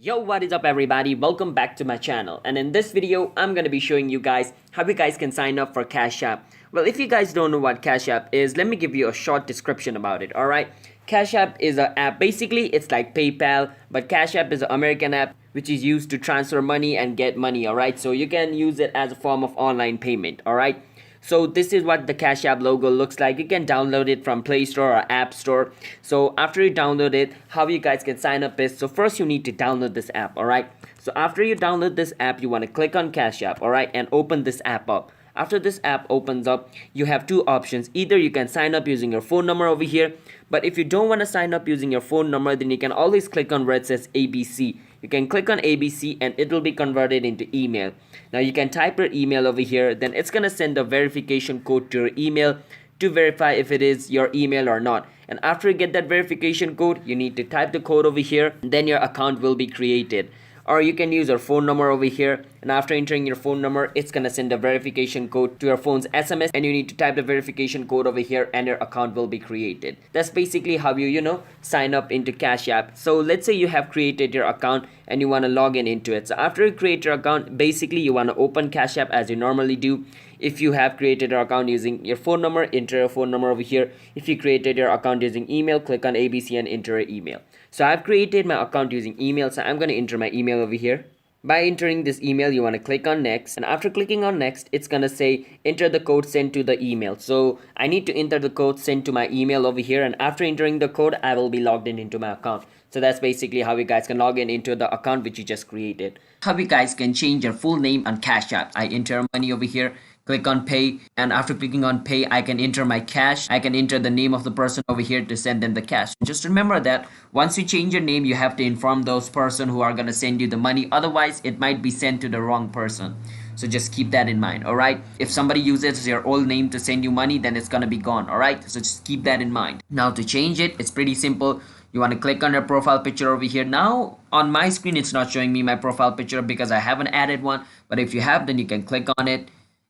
Yo, what is up everybody? Welcome back to my channel, and in this video I'm gonna be showing you guys how you guys can sign up for CashApp. Well, if you guys don't know what CashApp is, let me give you a short description about it. Alright, CashApp is an app. Basically it's like PayPal, but CashApp is an American app which is used to transfer money and get money. Alright, so you can use it as a form of online payment. Alright, so this is what the CashApp logo looks like. You can download it from Play Store or App Store. So after you download it, how you guys can sign up is, so first you need to download this app. Alright, so after you download this app, you want to click on CashApp. Alright, and open this app up. After this app opens up, you have two options. Either you can sign up using your phone number over here, but if you don't want to sign up using your phone number, then you can always click on where it says ABC. You can click on ABC and it will be converted into email. Now you can type your email over here, then it's gonna send a verification code to your email to verify if it is your email or not. And after you get that verification code, you need to type the code over here, then your account will be created. Or you can use your phone number over here, and after entering your phone number, it's gonna send a verification code to your phone's SMS, and you need to type the verification code over here and your account will be created. That's basically how you sign up into CashApp. So let's say you have created your account and you want to log in into it. So after you create your account, basically you want to open CashApp as you normally do. If you have created your account using your phone number, enter your phone number over here. If you created your account using email, click on ABC and enter your email. So I've created my account using email, so I'm going to enter my email over here. By entering this email, you want to click on next, and after clicking on next, it's gonna say enter the code sent to the email. So I need to enter the code sent to my email over here, and after entering the code, I will be logged in into my account. So that's basically how you guys can log in into the account which you just created. How you guys can change your full name on Cash App. I enter money over here, click on pay, and after clicking on pay, I can enter my cash. I can enter the name of the person over here to send them the cash. Just remember that once you change your name, you have to inform those person who are gonna send you the money. Otherwise, it might be sent to the wrong person. So just keep that in mind. Alright, if somebody uses your old name to send you money, then it's gonna be gone. Alright, so just keep that in mind. Now to change it, it's pretty simple. You want to click on your profile picture over here. Now on my screen, it's not showing me my profile picture because I haven't added one, but if you have, then you can click on it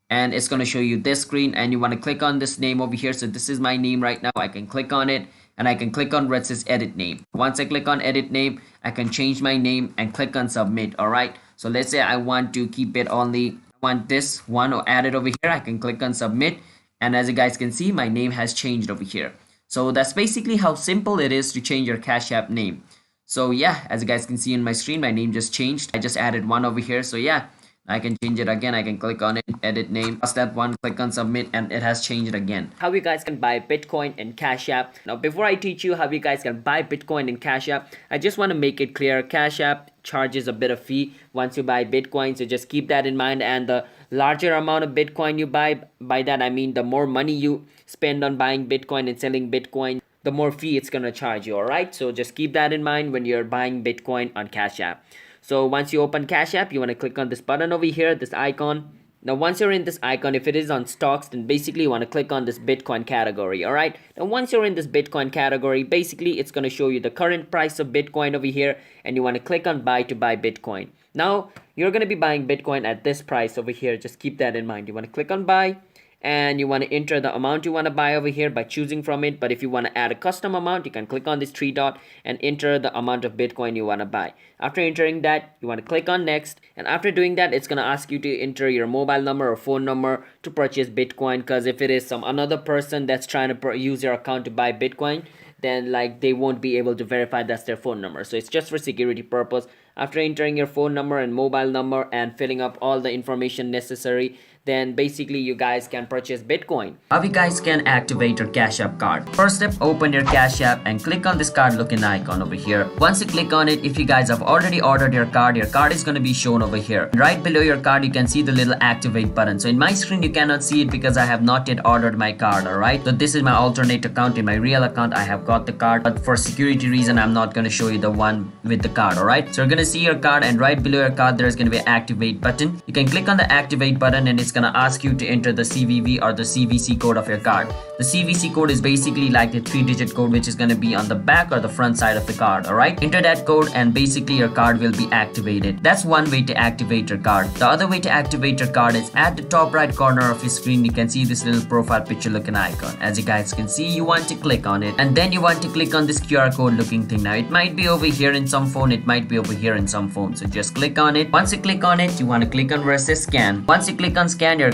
and it's going to show you this screen, and you want to click on this name over here. So this is my name right now. I can click on it and I can click on where it says edit name. Once I click on edit name, I can change my name and click on submit. All right, so let's say I want to keep it only, I want this one or add it over here. I can click on submit, and as you guys can see, my name has changed over here. So that's basically how simple it is to change your Cash App name. So yeah, as you guys can see on my screen, my name just changed. I just added one over here. So yeah, I can change it again. I can click on it, edit name, press that one, click on submit, and it has changed again. How you guys can buy Bitcoin in Cash App. Now before I teach you how you guys can buy Bitcoin in Cash App, I just want to make it clear, Cash App charges a bit of fee once you buy Bitcoin, so just keep that in mind. And the larger amount of Bitcoin you buy, by that I mean the more money you spend on buying Bitcoin and selling Bitcoin, the more fee it's gonna charge you. Alright, so just keep that in mind when you're buying Bitcoin on Cash App. So once you open Cash App, you want to click on this button over here, this icon. Now once you're in this icon, if it is on stocks, then basically you want to click on this Bitcoin category. Alright, now once you're in this Bitcoin category, basically it's going to show you the current price of Bitcoin over here, and you want to click on buy to buy Bitcoin. Now you're going to be buying Bitcoin at this price over here. Just keep that in mind. You want to click on buy, and you want to enter the amount you want to buy over here by choosing from it. But if you want to add a custom amount, you can click on this three dot and enter the amount of Bitcoin you want to buy. After entering that, you want to click on next, and after doing that, it's going to ask you to enter your mobile number or phone number to purchase Bitcoin, because if it is some another person that's trying to use your account to buy Bitcoin, then like they won't be able to verify that's their phone number. So it's just for security purpose. After entering your phone number and mobile number and filling up all the information necessary, then basically you guys can purchase Bitcoin. How you guys can activate your Cash App card? First step, open your Cash App and click on this card looking icon over here. Once you click on it, if you guys have already ordered your card is going to be shown over here. Right below your card, you can see the little activate button. So in my screen, you cannot see it because I have not yet ordered my card. Alright, so this is my alternate account. In my real account, I have got the card, but for security reason, I'm not going to show you the one with the card. Alright, so you're going to see your card, and right below your card, there's going to be an activate button. You can click on the activate button, and it's it's gonna ask you to enter the CVV or the CVC code of your card. The CVC code is basically like the 3-digit code which is gonna be on the back or the front side of the card. Alright, enter that code and basically your card will be activated. That's one way to activate your card. The other way to activate your card is at the top right corner of your screen. You can see this little profile picture looking icon. As you guys can see, you want to click on it and then you want to click on this QR code looking thing. Now it might be over here in some phone, it might be over here in some phone, so just click on it. Once you click on it, you want to click on where it says scan. Once you click on scan, your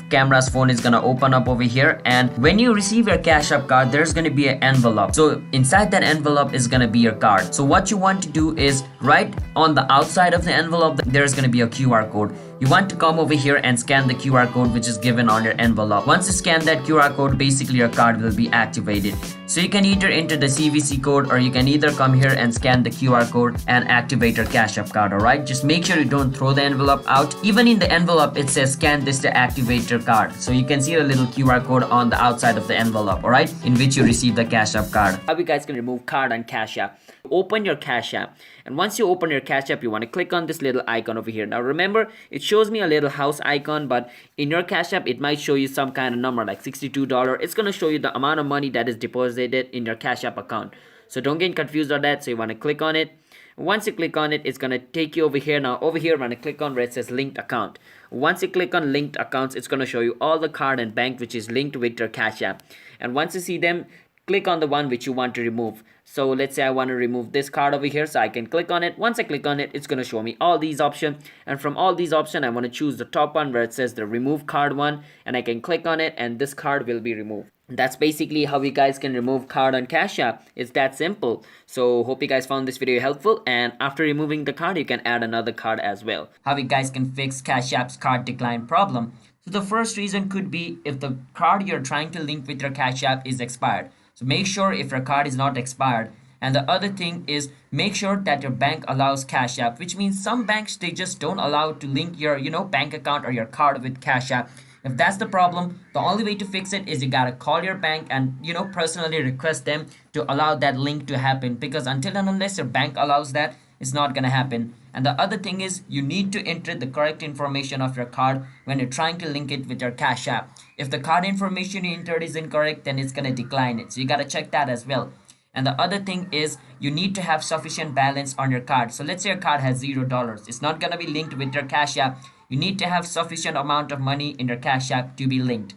camera's phone is gonna open up over here, and when you receive your CashApp card, there's gonna be an envelope. So inside that envelope is gonna be your card. So what you want to do is right on the outside of the envelope there's gonna be a QR code. You want to come over here and scan the QR code which is given on your envelope. Once you scan that QR code, basically your card will be activated. So you can either enter the CVC code or you can either come here and scan the QR code and activate your CashApp card. Alright, just make sure you don't throw the envelope out. Even in the envelope it says scan this to activate your card. So you can see a little QR code on the outside of the envelope, alright, in which you receive the CashApp card. How you guys can remove card on CashApp? Open your CashApp, and once you open your CashApp, you want to click on this little icon over here. Now remember, it shows me a little house icon, but in your CashApp it might show you some kind of number like $62. It's going to show you the amount of money that is deposited in your CashApp account. So don't get confused on that. So you want to click on it. Once you click on it, it's going to take you over here. Now over here, want to click on where it says linked account. Once you click on linked accounts, it's going to show you all the card and bank which is linked with your CashApp. And once you see them, click on the one which you want to remove. So let's say I want to remove this card over here, so I can click on it. Once I click on it, it's going to show me all these options, and from all these options I want to choose the top one where it says the remove card one, and I can click on it and this card will be removed. That's basically how you guys can remove card on CashApp. It's that simple. So hope you guys found this video helpful, and after removing the card you can add another card as well. How you guys can fix CashApp's card decline problem. So the first reason could be if the card you're trying to link with your CashApp is expired. So make sure if your card is not expired. And the other thing is make sure that your bank allows CashApp, which means some banks, they just don't allow to link your bank account or your card with CashApp. If that's the problem, the only way to fix it is you gotta call your bank and personally request them to allow that link to happen, because until and unless your bank allows that, it's not gonna happen. And the other thing is you need to enter the correct information of your card when you're trying to link it with your CashApp. If the card information you entered is incorrect, then it's gonna decline it. So you gotta check that as well. And the other thing is you need to have sufficient balance on your card. So let's say your card has $0. It's not gonna be linked with your CashApp. You need to have sufficient amount of money in your CashApp to be linked.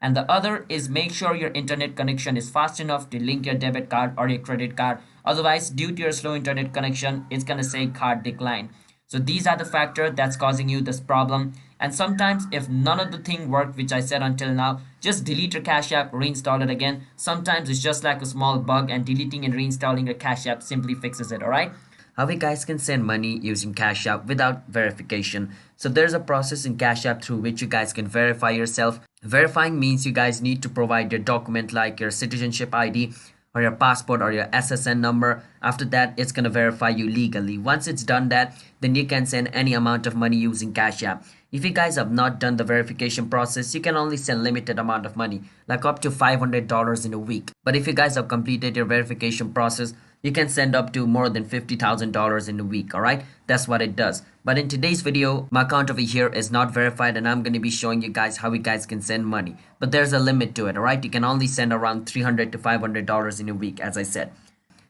And the other is make sure your internet connection is fast enough to link your debit card or your credit card. Otherwise, due to your slow internet connection, it's gonna say card decline. So these are the factors that's causing you this problem. And sometimes if none of the thing worked which I said until now, just delete your CashApp, reinstall it again. Sometimes it's just like a small bug, and deleting and reinstalling your CashApp simply fixes it. Alright, how you guys can send money using CashApp without verification. So there's a process in CashApp through which you guys can verify yourself. Verifying means you guys need to provide your document like your citizenship ID or your passport or your SSN number. After that, it's gonna verify you legally. Once it's done that, then you can send any amount of money using CashApp. If you guys have not done the verification process, you can only send limited amount of money, like up to $500 in a week. But if you guys have completed your verification process, you can send up to more than $50,000 in a week. Alright, that's what it does. But in today's video, my account over here is not verified, and I'm going to be showing you guys how you guys can send money. But there's a limit to it. Alright, you can only send around $300 to $500 in a week, as I said.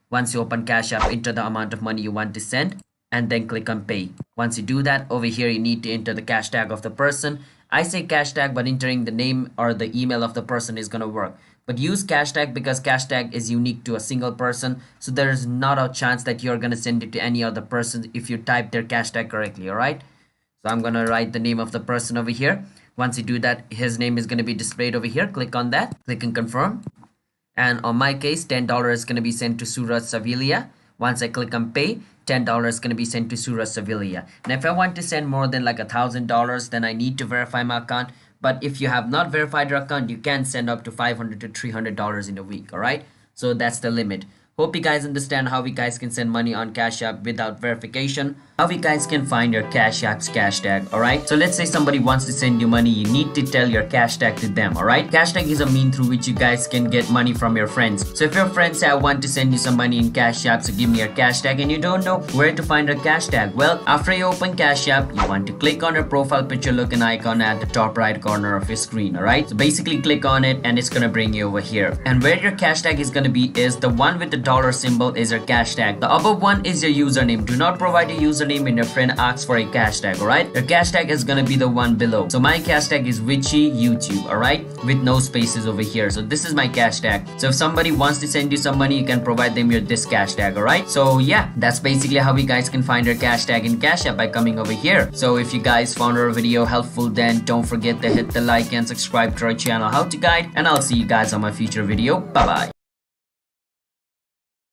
Once you open CashApp, enter the amount of money you want to send and then click on pay. Once you do that, over here you need to enter the cash tag of the person. I say cash tag, but entering the name or the email of the person is going to work. But use cash tag because cash tag is unique to a single person, so there is not a chance that you're gonna send it to any other person if you type their cash tag correctly. Alright, so I'm gonna write the name of the person over here. Once you do that, his name is gonna be displayed over here. Click on that, click and confirm. And on my case, $10 is gonna be sent to Suraj Sevilla. Once I click on pay, $10 is gonna be sent to Suraj Sevilla. And if I want to send more than like $1,000, then I need to verify my account. But if you have not verified your account, you can send up to $500 to $300 in a week. Alright, so that's the limit. Hope you guys understand how you guys can send money on Cash App without verification, how you guys can find your Cash App's cash tag. Alright, so let's say somebody wants to send you money, you need to tell your cash tag to them. Alright, cash tag is a mean through which you guys can get money from your friends. So if your friends say I want to send you some money in Cash App, so give me your cash tag, and you don't know where to find your cash tag, well, after you open Cash App, you want to click on your profile picture looking icon at the top right corner of your screen. Alright, so basically click on it and it's gonna bring you over here, and where your cash tag is gonna be is the one with the dollar symbol is your cash tag. The above one is your username. Do not provide your username when your friend asks for a cash tag. Alright, your cash tag is gonna be the one below. So my cash tag is Witchy YouTube. Alright, with no spaces over here. So this is my cash tag. So if somebody wants to send you some money, you can provide them this cash tag. Alright, so yeah, that's basically how you guys can find your cash tag in Cash App by coming over here. So if you guys found our video helpful, then don't forget to hit the like and subscribe to our channel How to Guide, and I'll see you guys on my future video. Bye bye.